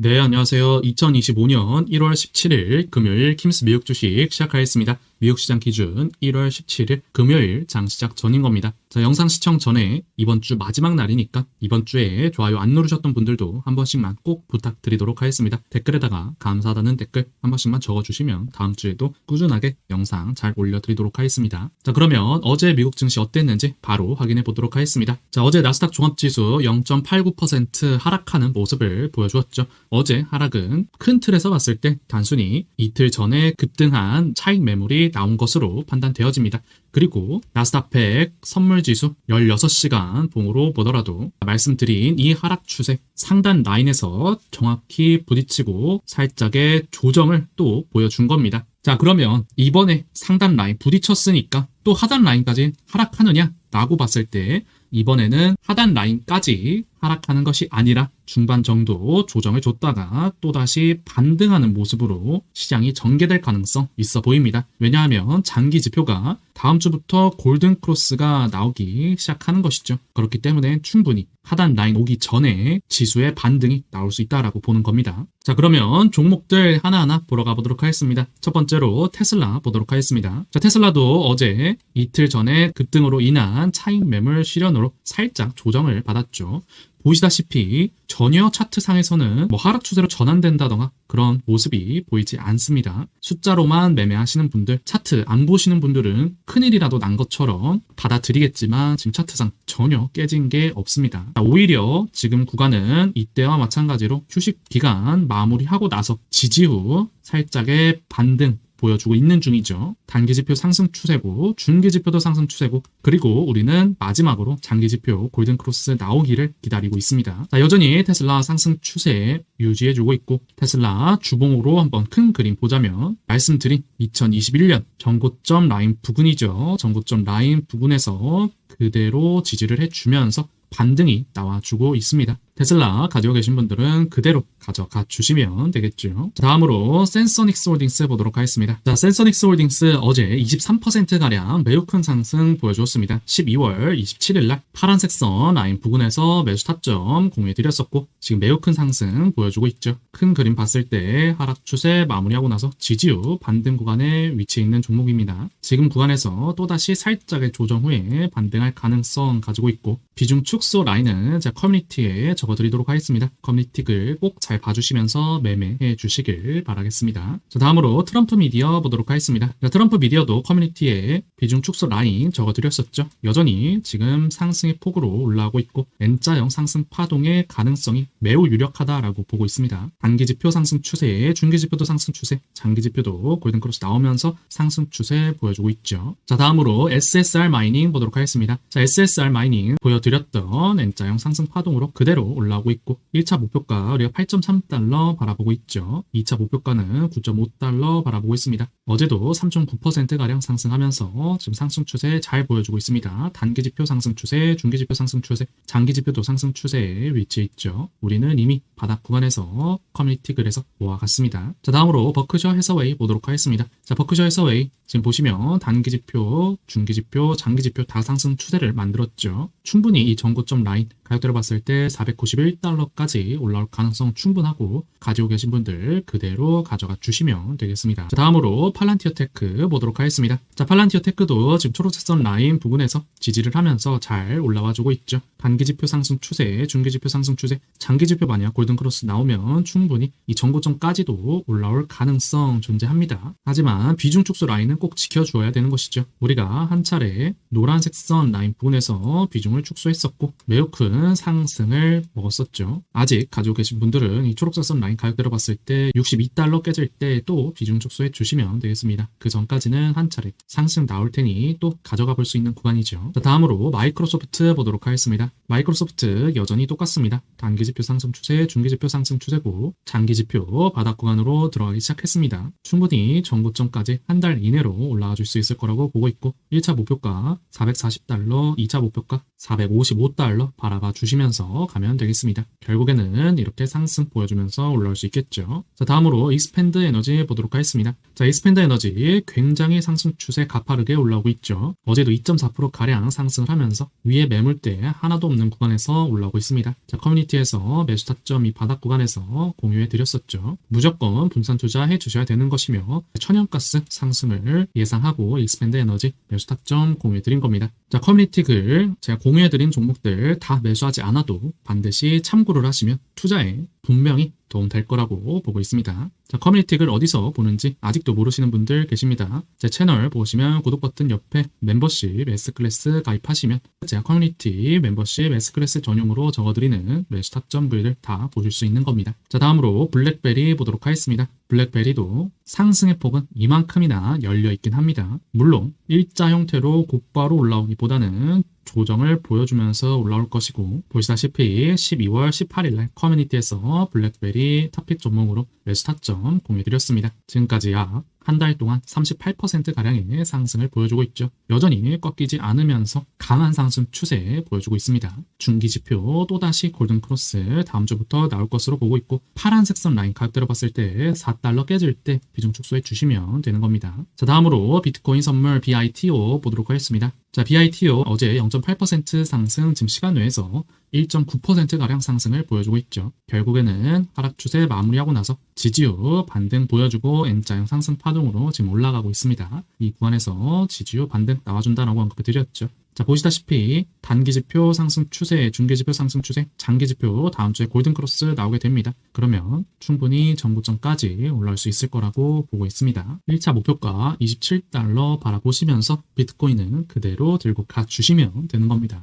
네, 안녕하세요. 2025년 1월 17일 금요일 킴스 미국 주식 시작하겠습니다. 미국 시장 기준 1월 17일 금요일 장 시작 전인 겁니다. 자, 영상 시청 전에 이번 주 마지막 날이니까 이번 주에 좋아요 안 누르셨던 분들도 한 번씩만 꼭 부탁드리도록 하겠습니다. 댓글에다가 감사하다는 댓글 한 번씩만 적어주시면 다음 주에도 꾸준하게 영상 잘 올려드리도록 하겠습니다. 자, 그러면 어제 미국 증시 어땠는지 바로 확인해 보도록 하겠습니다. 자, 어제 나스닥 종합지수 0.89% 하락하는 모습을 보여주었죠. 어제 하락은 큰 틀에서 봤을 때 단순히 이틀 전에 급등한 차익 매물이 나온 것으로 판단되어집니다. 그리고 나스닥 100 선물지수 16시간 봉으로 보더라도 말씀드린 이 하락 추세 상단 라인에서 정확히 부딪히고 살짝의 조정을 또 보여준 겁니다. 자, 그러면 이번에 상단 라인 부딪혔으니까 또 하단 라인까지 하락하느냐 라고 봤을 때 이번에는 하단 라인까지 하락하는 것이 아니라 중반 정도 조정을 줬다가 또다시 반등하는 모습으로 시장이 전개될 가능성 있어 보입니다. 왜냐하면 장기 지표가 다음 주부터 골든 크로스가 나오기 시작하는 것이죠. 그렇기 때문에 충분히 하단 라인 오기 전에 지수의 반등이 나올 수 있다라고 보는 겁니다. 자, 그러면 종목들 하나하나 보러 가보도록 하겠습니다. 첫 번째로 테슬라 보도록 하겠습니다. 자, 테슬라도 어제 이틀 전에 급등으로 인한 차익 매물 실현으로 살짝 조정을 받았죠. 보시다시피 전혀 차트상에서는 하락 추세로 전환된다던가 그런 모습이 보이지 않습니다. 숫자로만 매매하시는 분들, 차트 안 보시는 분들은 큰일이라도 난 것처럼 받아들이겠지만 지금 차트상 전혀 깨진 게 없습니다. 오히려 지금 구간은 이때와 마찬가지로 휴식 기간 마무리하고 나서 지지 후 살짝의 반등 보여주고 있는 중이죠. 단기지표 상승 추세고 중기지표도 상승 추세고 그리고 우리는 마지막으로 장기지표 골든크로스 나오기를 기다리고 있습니다. 자, 여전히 테슬라 상승 추세 유지해주고 있고 테슬라 주봉으로 한번 큰 그림 보자면 말씀드린 2021년 전고점 라인 부근이죠. 전고점 라인 부근에서 그대로 지지를 해주면서 반등이 나와주고 있습니다. 테슬라 가지고 계신 분들은 그대로 가져가 주시면 되겠죠. 다음으로 센서닉스 홀딩스 보도록 하겠습니다. 자, 센서닉스 홀딩스 어제 23%가량 매우 큰 상승 보여주었습니다. 12월 27일날 파란색 선 라인 부근에서 매수 타점 공유해드렸었고 지금 매우 큰 상승 보여주고 있죠. 큰 그림 봤을 때 하락 추세 마무리하고 나서 지지 후 반등 구간에 위치해 있는 종목입니다. 지금 구간에서 또다시 살짝의 조정 후에 반등할 가능성 가지고 있고 비중 축소 라인은 제 커뮤니티에 적어드리도록 하겠습니다. 커뮤니티 글 꼭 잘 봐주시면서 매매해 주시길 바라겠습니다. 자, 다음으로 트럼프 미디어 보도록 하겠습니다. 자, 트럼프 미디어도 커뮤니티에 비중 축소 라인 적어드렸었죠. 여전히 지금 상승의 폭으로 올라오고 있고 N자형 상승 파동의 가능성이 매우 유력하다라고 보고 있습니다. 단기지표 상승 추세, 중기지표도 상승 추세, 장기지표도 골든크로스 나오면서 상승 추세 보여주고 있죠. 자, 다음으로 SSR 마이닝 보도록 하겠습니다. 자, SSR 마이닝 보여드렸던 N자형 상승 파동으로 그대로 올라오고 있고 1차 목표가 우리가 8.3달러 바라보고 있죠. 2차 목표가는 9.5달러 바라보고 있습니다. 어제도 3.9%가량 상승하면서 지금 상승 추세 잘 보여주고 있습니다. 단기지표 상승 추세, 중기지표 상승 추세, 장기지표도 상승 추세에 위치해 있죠. 우리는 이미 바닥 구간에서 커뮤니티 글에서 모아갔습니다. 자, 다음으로 버크셔 해서웨이 보도록 하겠습니다. 자, 버크셔 해서웨이 지금 보시면 단기지표, 중기지표, 장기지표 다 상승 추세를 만들었죠. 충분히 이 전고점 라인 가격대로 봤을 때 491달러까지 올라올 가능성 충분하고 가지고 계신 분들 그대로 가져가 주시면 되겠습니다. 자, 다음으로 팔란티어 테크 보도록 하겠습니다. 자, 팔란티어 테크도 지금 초록색 선 라인 부분에서 지지를 하면서 잘 올라와주고 있죠. 단기지표 상승 추세, 중기지표 상승 추세, 장기지표 만약 골든크로스 나오면 충분히 이 전고점까지도 올라올 가능성 존재합니다. 하지만 비중 축소 라인은 꼭 지켜주어야 되는 것이죠. 우리가 한 차례 노란색 선 라인 부분에서 비중을 축소했었고 매우 큰 상승을 먹었었죠. 아직 가지고 계신 분들은 이 초록색 선 라인 가격대로 봤을 때 62달러 깨질 때 또 비중 축소해 주시면 되겠습니다. 그 전까지는 한 차례 상승 나올 테니 또 가져가 볼 수 있는 구간이죠. 자, 다음으로 마이크로소프트 보도록 하겠습니다. 마이크로소프트 여전히 똑같습니다. 단기지표 상승 추세, 중기지표 상승 추세고 장기지표 바닥 구간으로 들어가기 시작했습니다. 충분히 전고점까지 한 달 이내로 올라와 줄 수 있을 거라고 보고 있고 1차 목표가 440달러, 2차 목표가 455달러 바라봐 가져가 주시면서 가면 되겠습니다. 결국에는 이렇게 상승 보여주면서 올라올 수 있겠죠. 자, 다음으로 익스펜드 에너지 보도록 하겠습니다. 자, 익스펜드 에너지 굉장히 상승 추세 가파르게 올라오고 있죠. 어제도 2.4% 가량 상승을 하면서 위에 매물대 하나도 없는 구간에서 올라오고 있습니다. 자, 커뮤니티에서 매수 타점 이 바닥 구간에서 공유해 드렸었죠. 무조건 분산 투자해 주셔야 되는 것이며 천연가스 상승을 예상하고 익스펜드 에너지 매수 타점 공유해 드린 겁니다. 자, 커뮤니티 글 제가 공유해 드린 종목들 다 매수하지 않아도 반드시 참고를 하시면 투자에 분명히 도움될 거라고 보고 있습니다. 자, 커뮤니티 글 어디서 보는지 아직도 모르시는 분들 계십니다. 제 채널 보시면 구독 버튼 옆에 멤버십 S클래스 가입하시면 제가 커뮤니티 멤버십 S클래스 전용으로 적어드리는 매수 타점 글들 다 보실 수 있는 겁니다. 자, 다음으로 블랙베리 보도록 하겠습니다. 블랙베리도 상승의 폭은 이만큼이나 열려있긴 합니다. 물론 일자 형태로 곧바로 올라오기보다는 조정을 보여주면서 올라올 것이고, 보시다시피 12월 18일날 커뮤니티에서 블랙베리 탑픽 종목으로 매수 타점 공유드렸습니다. 지금까지 약 한 달 동안 38%가량의 상승을 보여주고 있죠. 여전히 꺾이지 않으면서 강한 상승 추세 보여주고 있습니다. 중기지표 또다시 골든크로스 다음 주부터 나올 것으로 보고 있고, 파란색 선 라인 가격대로 봤을 때 4달러 깨질 때 비중 축소해 주시면 되는 겁니다. 자, 다음으로 비트코인 선물 BITO 보도록 하겠습니다. 자, BITO 어제 0.8% 상승, 지금 시간 외에서 1.9%가량 상승을 보여주고 있죠. 결국에는 하락 추세 마무리하고 나서 지지유 반등 보여주고 N자형 상승 파동으로 지금 올라가고 있습니다. 이 구간에서 지지유 반등 나와준다라고 언급해 드렸죠. 자, 보시다시피 단기지표 상승 추세, 중기지표 상승 추세, 장기지표 다음 주에 골든크로스 나오게 됩니다. 그러면 충분히 전고점까지 올라올 수 있을 거라고 보고 있습니다. 1차 목표가 27달러 바라보시면서 비트코인은 그대로 들고 가주시면 되는 겁니다.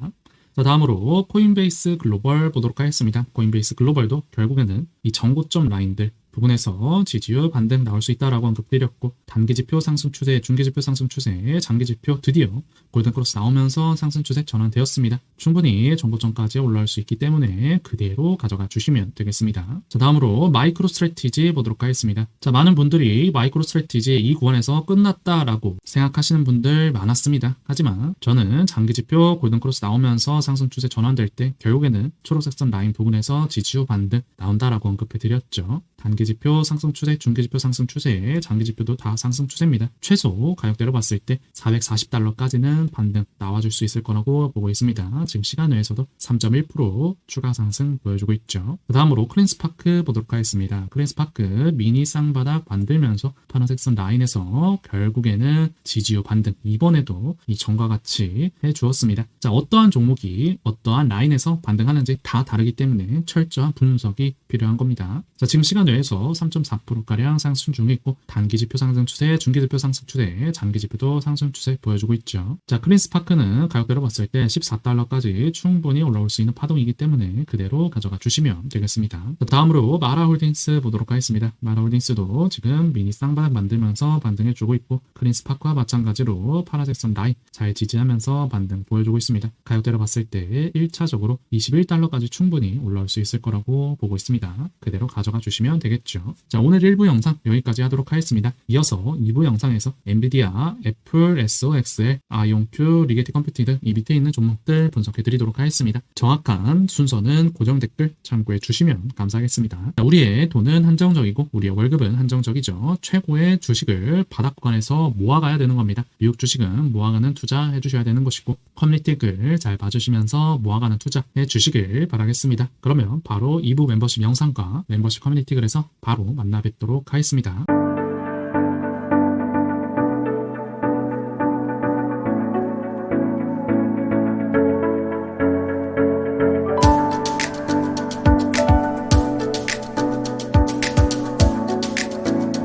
자, 다음으로 코인베이스 글로벌 보도록 하겠습니다. 코인베이스 글로벌도 결국에는 이 전고점 라인들 부분에서 지지유 반등 나올 수 있다라고 언급드렸고, 단기지표 상승 추세, 중기지표 상승 추세, 장기지표 드디어 골든크로스 나오면서 상승 추세 전환되었습니다. 충분히 전고점까지 올라올 수 있기 때문에 그대로 가져가 주시면 되겠습니다. 자, 다음으로 마이크로 스트래티지 보도록 하겠습니다. 자, 많은 분들이 마이크로 스트래티지 이 구간에서 끝났다라고 생각하시는 분들 많았습니다. 하지만 저는 장기지표 골든크로스 나오면서 상승 추세 전환될 때 결국에는 초록색 선 라인 부분에서 지지유 반등 나온다라고 언급해 드렸죠. 단기지표 상승 추세, 중기지표 상승 추세, 장기지표도 다 상승 추세입니다. 최소 가격대로 봤을 때 440달러까지는 반등 나와줄 수 있을 거라고 보고 있습니다. 지금 시간 외에서도 3.1% 추가 상승 보여주고 있죠. 그 다음으로 클린스파크 보도록 하겠습니다. 클린스파크 미니 쌍바닥 만들면서 파란색 선 라인에서 결국에는 지지유 반등, 이번에도 이 전과 같이 해주었습니다. 자, 어떠한 종목이 어떠한 라인에서 반등하는지 다 다르기 때문에 철저한 분석이 필요한 겁니다. 자, 지금 시간 외에서 3.4%가량 상승 중에 있고, 단기지표 상승 추세, 중기지표 상승 추세, 장기지표도 상승 추세 보여주고 있죠. 자, 클린스파크는 가격대로 봤을 때 14달러까지 충분히 올라올 수 있는 파동이기 때문에 그대로 가져가 주시면 되겠습니다. 자, 다음으로 마라홀딩스 보도록 하겠습니다. 마라홀딩스도 지금 미니 쌍바닥 만들면서 반등해주고 있고, 클린스파크와 마찬가지로 파란색 선 라인 잘 지지하면서 반등 보여주고 있습니다. 가격대로 봤을 때 1차적으로 21달러까지 충분히 올라올 수 있을 거라고 보고 있습니다. 그대로 가져가 주시면 되겠죠. 자, 오늘 1부 영상 여기까지 하도록 하겠습니다. 이어서 2부 영상에서 엔비디아, 애플, SOXL, 아이온큐, 리게티 컴퓨팅 등 이 밑에 있는 종목들 분석해 드리도록 하겠습니다. 정확한 순서는 고정 댓글 참고해 주시면 감사하겠습니다. 자, 우리의 돈은 한정적이고 우리의 월급은 한정적이죠. 최고의 주식을 바닥 구간에서 모아가야 되는 겁니다. 미국 주식은 모아가는 투자해 주셔야 되는 것이고, 커뮤니티 글 잘 봐주시면서 모아가는 투자해 주시길 바라겠습니다. 그러면 바로 2부 멤버십 영상과 멤버십 커뮤니티 글에서 바로 만나 뵙도록 하겠습니다.